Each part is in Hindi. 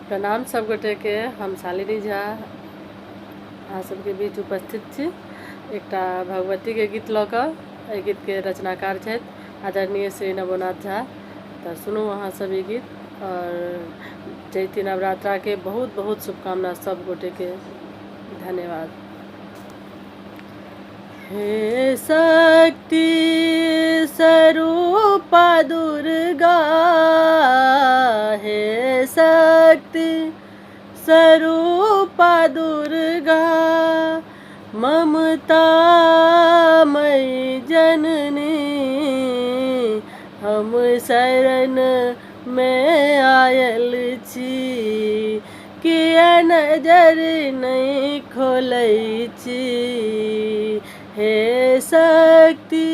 प्रणाम सब गोटे के। हम शालिनी झा अहाँ सबके बीच उपस्थित छी एकटा भगवती के गीत लऽ कऽ। एहि गीत के रचनाकार छथि आदरणीय श्री नवोनाथ झा। तऽ सुनू अहाँ सब ई गीत और चैती नवरात्रा के बहुत बहुत शुभकामना सब गोटे के। धन्यवाद। हे शक्ति स्वरूपा दुर्गा, हे शक्ति स्वरूपा दुर्गा, ममता मई जननी, हम शरण में आयल छी, किया नजर नहीं खोलै छी। हे शक्ति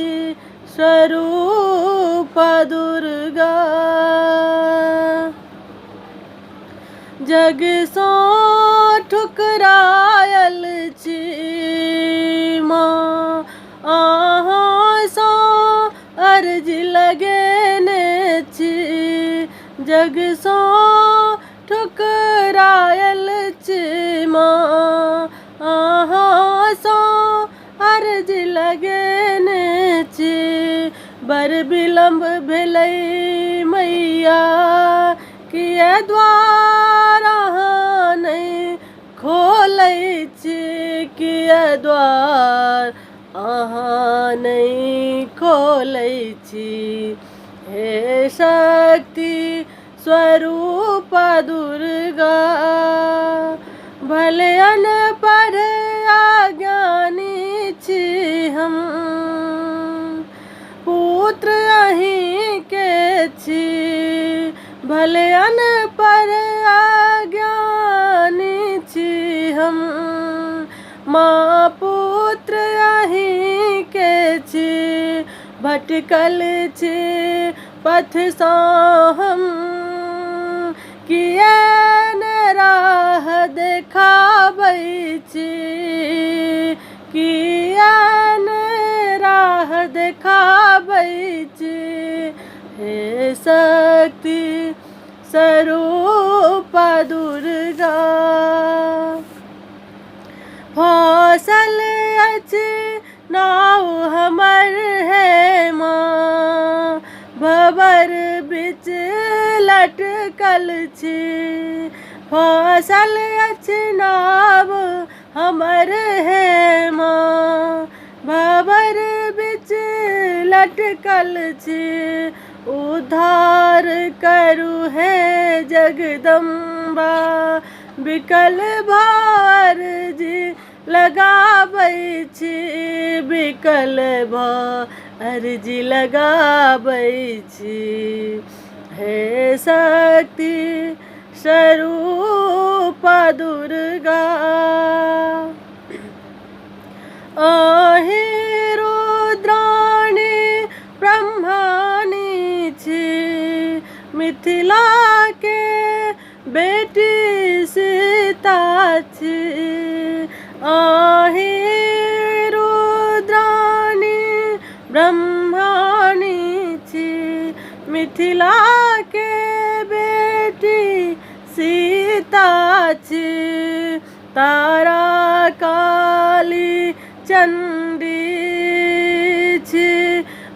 स्वरूपा दुर्गा, जग सो ठुकरायल छी माँ, अहाँ सो अर्ज लगेने छी। जग सो ठुकरायल छी माँ, अहाँ सो अर्ज लगेने छी। बर विलम्ब भेलै मैया, किया द्वार अहाँ नहीं खोलै छी, किया द्वार अहाँ नहीं खोलै छी। हे शक्ति स्वरूपा दुर्गा, भले अनपढ़ अज्ञानी छी हम, पुत्र अहीं के छी। भले अनपढ़ अज्ञानी छी हम, माँ पुत्र अहीं के छी। भटकल छी पथ सँ हम, किया न राह देखाबै छी, किया न राह देखाबै छी। हे शक्ति स्वरूपा दुर्गा, फसल अछि नाव हमर है माँ, भंवर बिच लटकल छी। फसल अछि नाव हमर है माँ, भंवर बिच लटकल छी। उद्धार करू है जगदम्बा, विकल भार जी लगाबै छी, विकल भार जी लगाबै छी। हे शक्ति स्वरूपा दुर्गा, अहीं रुद्राणी ब्रह्माणी छी, मिथिला के बेटी सीता छी। अहीं रुद्राणी ब्रह्माणी छी, मिथिला के बेटी सीता छी। तारा काली चंडी छी,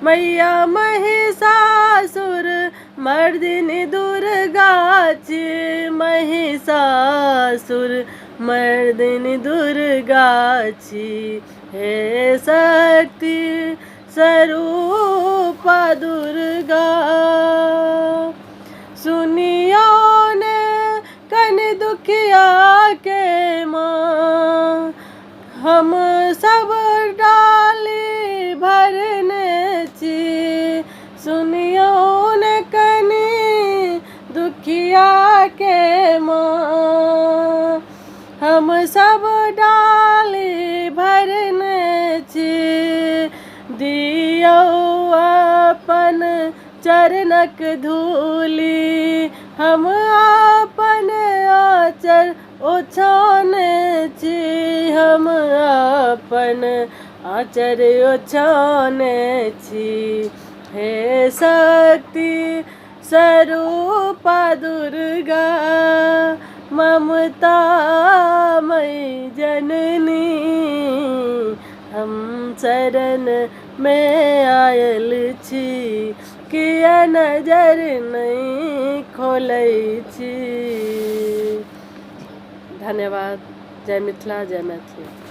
मैया महिषासुर मर्दिनी दुर्गा छी, महिषासुर मर्दिनी दुर्गा छी। हे शक्ति स्वरूपा दुर्गा, सुनियो ने कन दुखिया के माँ, हम सब डाली भरने छी। सुनियो ने कनी दुखिया के माँ, हम सब डाली भरने छी। दियौ अपन चरणक धूली, हम अपन आचर ओछाने छी, हम अपन आचर ओछाने छी। हे शक्ति स्वरूपा दुर्गा ममता मई जननी, हम चरण में आयल छी किया नजर नहीं खोलै छी। धन्यवाद। जय मिथिला, जय मैथिली।